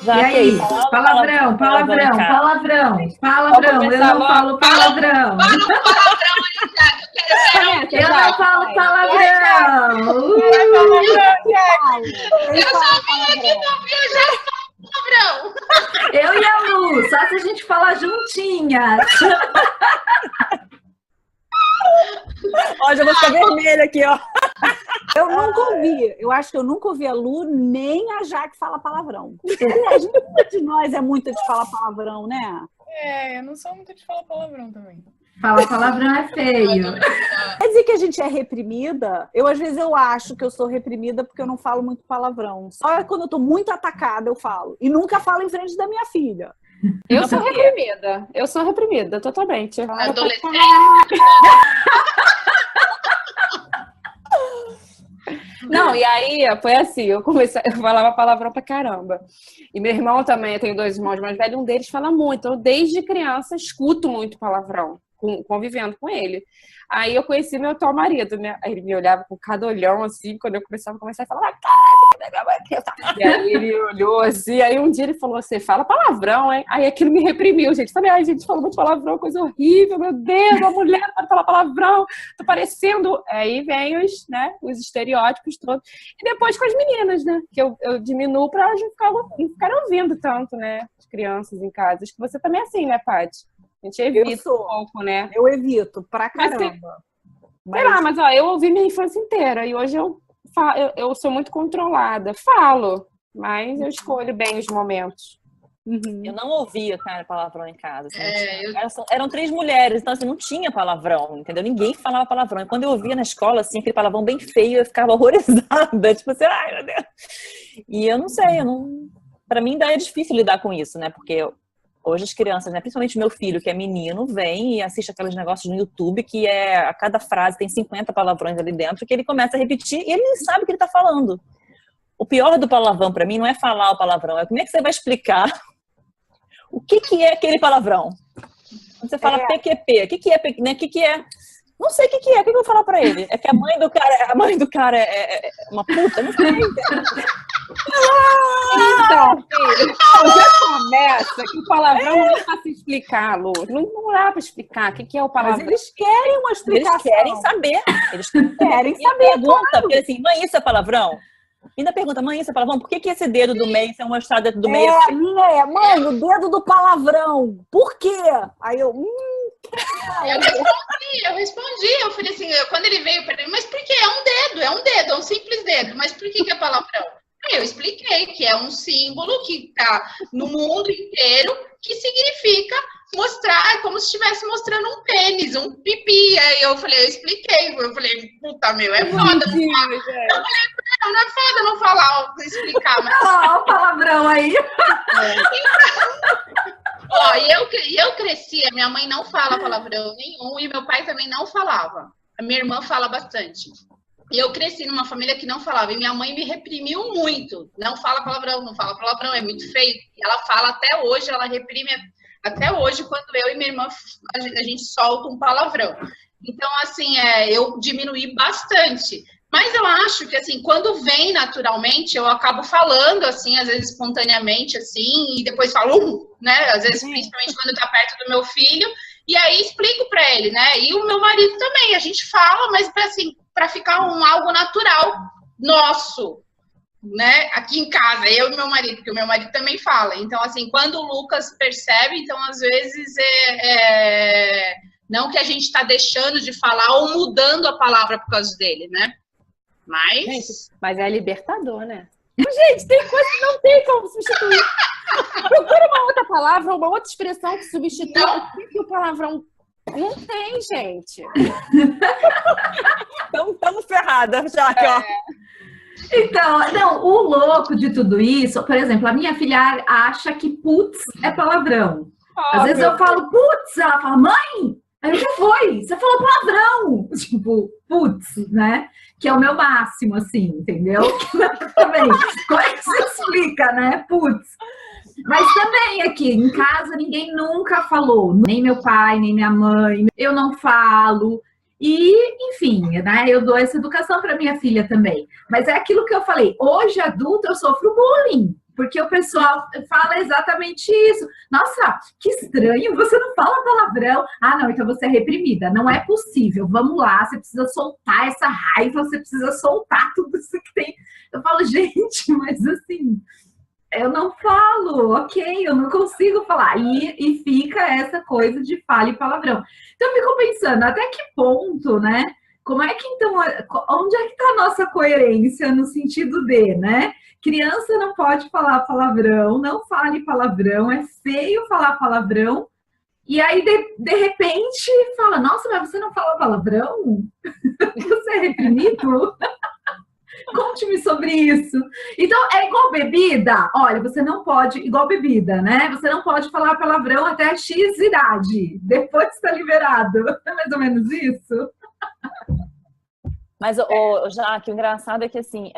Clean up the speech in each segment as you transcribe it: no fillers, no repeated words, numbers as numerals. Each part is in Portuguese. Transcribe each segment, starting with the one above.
Já E aí? falando Palavrão, palavrão, palavrão, palavrão. Eu não falo palavrão. Fala um palavrão aí, Jaque. Eu não falo palavrão. Eu só vim aqui pra ouvir o Jaque falar palavrão. Eu e a Lu, só se a gente falar juntinhas. Ó, já vou ficar vermelha aqui, ó. Eu nunca ouvi. Eu acho que eu nunca ouvi a Lu nem a Jaque fala palavrão. Aliás, nenhuma de nós é muito de falar palavrão, né? Eu não sou muito de falar palavrão também. Falar palavrão é feio. Quer dizer que a gente é reprimida? Às vezes, eu acho que eu sou reprimida porque eu não falo muito palavrão. Só quando eu tô muito atacada, eu falo. E nunca falo em frente da minha filha. Eu sou reprimida. Eu sou reprimida, totalmente. Adolescente. Não, e aí foi assim, eu falava palavrão pra caramba. E meu irmão também, eu tenho 2 irmãos mais velhos, um deles fala muito. Eu, desde criança, escuto muito palavrão, convivendo com ele. Aí eu conheci meu atual marido, né? Aí ele me olhava com cada olhão, assim, quando eu começava a falar, e aí ele olhou assim, aí um dia ele falou assim, fala palavrão, hein? Aí aquilo me reprimiu, gente. Falei, ai, gente, falou muito palavrão, coisa horrível, meu Deus, uma mulher não pode falar palavrão, tô parecendo. Aí vem os estereótipos todos. E depois com as meninas, né? Que eu diminuo pra elas não ficarem ouvindo tanto, né? As crianças em casa. Acho que você também é assim, né, Paty? A gente evita um pouco, né? Eu evito, pra caramba. Sei lá, mas ó, eu ouvi minha infância inteira e hoje eu sou muito controlada. Falo, mas eu escolho bem os momentos. Uhum. Eu não ouvia, cara, palavrão em casa. Assim, eram 3 mulheres, então assim, não tinha palavrão, entendeu? Ninguém falava palavrão. E quando eu ouvia na escola, assim, aquele palavrão bem feio, eu ficava horrorizada. Tipo assim, ai, meu Deus. E eu não sei, pra mim ainda é difícil lidar com isso, né? Porque hoje as crianças, né, principalmente meu filho, que é menino, vem e assiste aqueles negócios no YouTube que a cada frase tem 50 palavrões ali dentro, que ele começa a repetir e ele nem sabe o que ele tá falando. O pior do palavrão pra mim não é falar o palavrão, é como é que você vai explicar o que é aquele palavrão. Quando você fala PQP, o que é, né? O que é? Não sei o que é, o que eu vou falar pra ele? É que a mãe do cara é uma puta? Não sei. Então, filho, já começa que o palavrão não é fácil explicar, Lu. Não dá pra explicar o que é o palavrão. Mas eles querem uma explicação. Eles querem saber. Eles querem saber. Pergunta, porque assim, mãe, isso é palavrão? E ainda pergunta, mãe, isso é palavrão? Por que esse dedo do meio, se é mostrado dentro do meio? A minha mãe, o dedo do palavrão. Por quê? Aí eu... Eu respondi, eu falei assim, quando ele veio para mim, mas por que? É um dedo, é um simples dedo, mas por que é palavrão? Aí eu expliquei que é um símbolo que está no mundo inteiro, que significa mostrar, é como se estivesse mostrando um pênis, um pipi. Aí eu expliquei, puta, meu, é foda. Eu falei, não é foda não falar, explicar. Mas... Olha o palavrão aí. Ó, e eu cresci, a minha mãe não fala palavrão nenhum e meu pai também não falava. A minha irmã fala bastante. E eu cresci numa família que não falava. E minha mãe me reprimiu muito. Não fala palavrão, não fala palavrão, é muito feio. E ela fala até hoje, ela reprime até hoje, quando eu e minha irmã, a gente solta um palavrão. Então, assim, eu diminuí bastante. Mas eu acho que, assim, quando vem naturalmente, eu acabo falando, assim, às vezes espontaneamente, assim, e depois falo, né? Às vezes, principalmente quando tá perto do meu filho, e aí explico pra ele, né? E o meu marido também, a gente fala, mas pra ficar algo natural nosso, né? Aqui em casa, eu e meu marido, porque o meu marido também fala. Então, assim, quando o Lucas percebe, então, às vezes, não que a gente tá deixando de falar ou mudando a palavra por causa dele, né? Mas é libertador, né? Gente, tem coisa que não tem como substituir. Procura uma outra palavra, uma outra expressão que substitui o palavrão. Não tem, gente. Então, estamos ferradas já aqui, ó. Então, não, o louco de tudo isso, por exemplo, a minha filha acha que putz é palavrão. Às vezes eu falo putz, ela fala, mãe, aí o que foi? Você falou palavrão. Tipo, putz, né? Que é o meu máximo, assim, entendeu? Também. Como é que você explica, né? Putz. Mas também aqui, em casa, ninguém nunca falou. Nem meu pai, nem minha mãe. Eu não falo. E, enfim, né? Eu dou essa educação para minha filha também. Mas é aquilo que eu falei. Hoje, adulta, eu sofro bullying. porque o pessoal fala exatamente isso. Nossa, que estranho, você não fala palavrão. Ah, não, então você é reprimida. Não é possível. Vamos lá, você precisa soltar essa raiva, você precisa soltar tudo isso que tem. Eu falo, gente, mas assim, eu não falo, ok, eu não consigo falar. E fica essa coisa de fale palavrão. Então eu fico pensando, até que ponto, né? Como é que então, onde é que está a nossa coerência no sentido de, né? Criança não pode falar palavrão, não fale palavrão, é feio falar palavrão. E aí, de repente, fala, nossa, mas você não fala palavrão? Você é reprimido? Conte-me sobre isso. Então, é igual bebida? Olha, você não pode, igual bebida, né? Você não pode falar palavrão até X idade. Depois está liberado. É mais ou menos isso? Mas, Jaque, o engraçado é que, assim,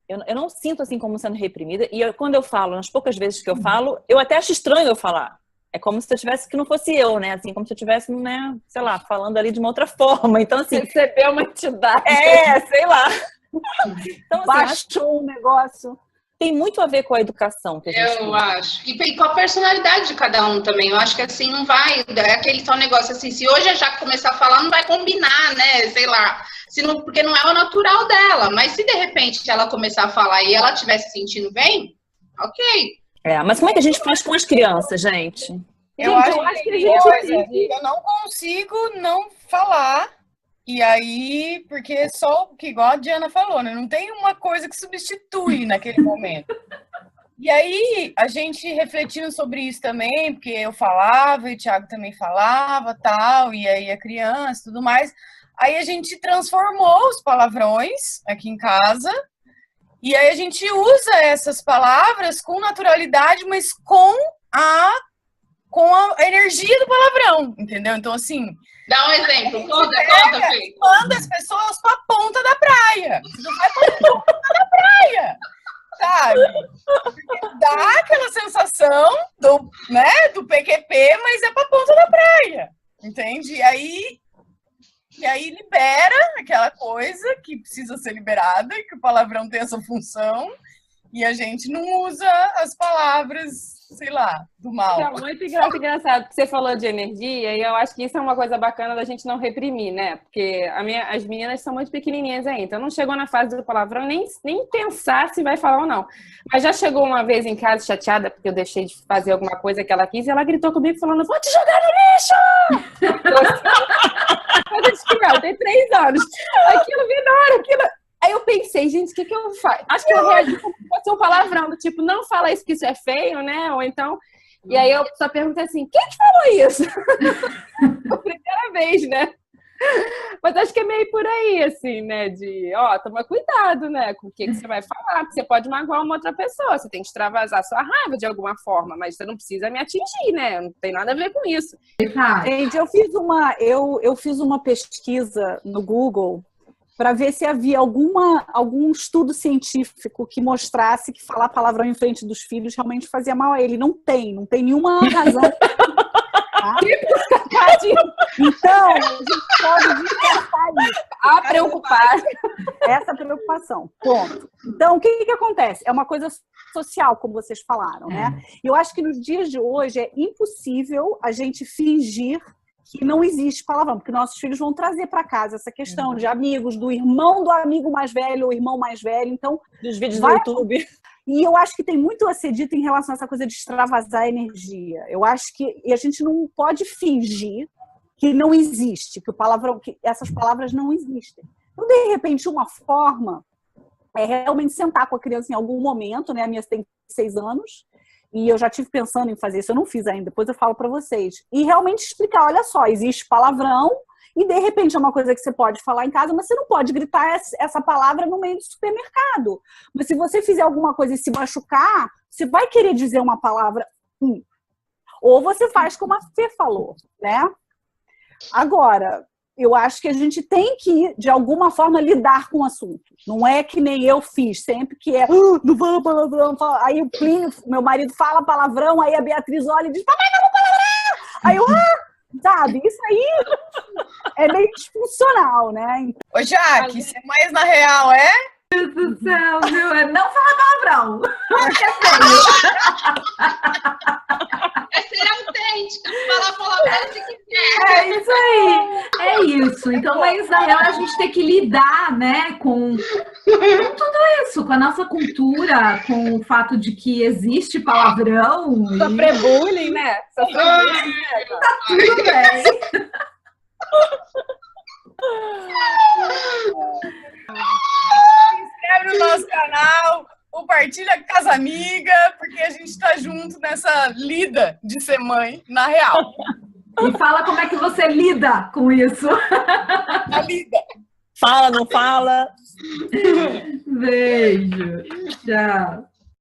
eu não sinto, assim, como sendo reprimida. E quando eu falo, nas poucas vezes que eu falo, eu até acho estranho eu falar. É como se eu tivesse, que não fosse eu, né? Assim, como se eu tivesse, né, sei lá, falando ali de uma outra forma. Então, assim... Receber uma entidade. Sei lá. Então, assim, baixou um negócio. Tem muito a ver com a educação que a gente Eu acho. E com a personalidade de cada um também. Eu acho que assim, não vai. É aquele tal negócio assim, se hoje a Jaque começar a falar, não vai combinar, né? Sei lá. Porque não é o natural dela. Mas se de repente ela começar a falar e ela estiver se sentindo bem, ok. Mas como é que a gente faz com as crianças, gente? Eu acho que a gente eu não consigo não falar. E aí, porque só, que igual a Diana falou, né? Não tem uma coisa que substitui naquele momento. E aí, a gente refletindo sobre isso também, porque eu falava e o Thiago também falava, tal, e aí a criança e tudo mais. Aí a gente transformou os palavrões aqui em casa, e aí a gente usa essas palavras com naturalidade, mas com a energia do palavrão, entendeu? Então, assim... Dá um exemplo, conta, Fê. Manda as pessoas pra ponta da praia. Não vai pra ponta da praia, sabe? Porque dá aquela sensação do PQP, mas é pra ponta da praia, entende? E aí libera aquela coisa que precisa ser liberada, que o palavrão tem essa função, e a gente não usa as palavras, sei lá, do mal. É muito engraçado, porque você falou de energia, e eu acho que isso é uma coisa bacana da gente não reprimir, né? Porque as meninas são muito pequenininhas ainda, então não chegou na fase do palavrão nem pensar se vai falar ou não. Mas já chegou uma vez em casa chateada, porque eu deixei de fazer alguma coisa que ela quis, e ela gritou comigo falando, vou te jogar no lixo! Eu tenho 3 anos. Aquilo vi na hora, Aí eu pensei, gente, o que eu faço? Acho que eu reagi como se fosse um palavrão, do tipo, não fala isso que isso é feio, né? Ou então... E aí eu só perguntei assim, quem que falou isso? Foi a primeira vez, né? Mas acho que é meio por aí, assim, né? De, toma cuidado, né? Com o que você vai falar, porque você pode magoar uma outra pessoa, você tem que extravasar sua raiva de alguma forma, mas você não precisa me atingir, né? Não tem nada a ver com isso. Gente, eu fiz uma pesquisa no Google para ver se havia algum estudo científico que mostrasse que falar palavrão em frente dos filhos realmente fazia mal a ele. Não tem nenhuma razão. Tá? Então, a gente pode descartar isso. A preocupar. Essa preocupação. Ponto. Então, o que acontece? É uma coisa social, como vocês falaram, né? Eu acho que nos dias de hoje é impossível a gente fingir que não existe palavrão, porque nossos filhos vão trazer para casa essa questão de amigos, do irmão do amigo mais velho ou irmão mais velho, então... Dos vídeos do YouTube. E eu acho que tem muito a ser dito em relação a essa coisa de extravasar a energia. Eu acho que a gente não pode fingir que não existe, que o palavrão, que essas palavras não existem. Então, de repente, uma forma é realmente sentar com a criança em algum momento, né? A minha tem 6 anos, e eu já tive pensando em fazer isso, eu não fiz ainda, depois eu falo para vocês. E realmente explicar, olha só, existe palavrão e de repente é uma coisa que você pode falar em casa, mas você não pode gritar essa palavra no meio do supermercado. Mas se você fizer alguma coisa e se machucar, você vai querer dizer uma palavra. Ou você faz como a Fê falou, né? Agora, eu acho que a gente tem que, de alguma forma, lidar com o assunto. Não é que nem eu fiz, sempre que não fala palavrão. Aí o Plínio, meu marido, fala palavrão, aí a Beatriz olha e diz, papai, não palavrão! Aí eu, sabe? Isso aí é meio disfuncional, né? Ô, Jaque, você mais na real, é? Meu Deus do céu, viu? Não fala palavrão. É ser autêntica, falar palavrão se quiser. É isso aí, é isso. Então, mas na real a gente tem que lidar, né, com tudo isso, com a nossa cultura, com o fato de que existe palavrão. Sofrer bullying, né? Sofrer bullying, né? Tá tudo bem. Se inscreve no nosso canal, compartilha com as amigas, porque a gente tá junto nessa lida de ser mãe, na real. E fala como é que você lida com isso. A lida. Fala, não fala? Beijo. Tchau.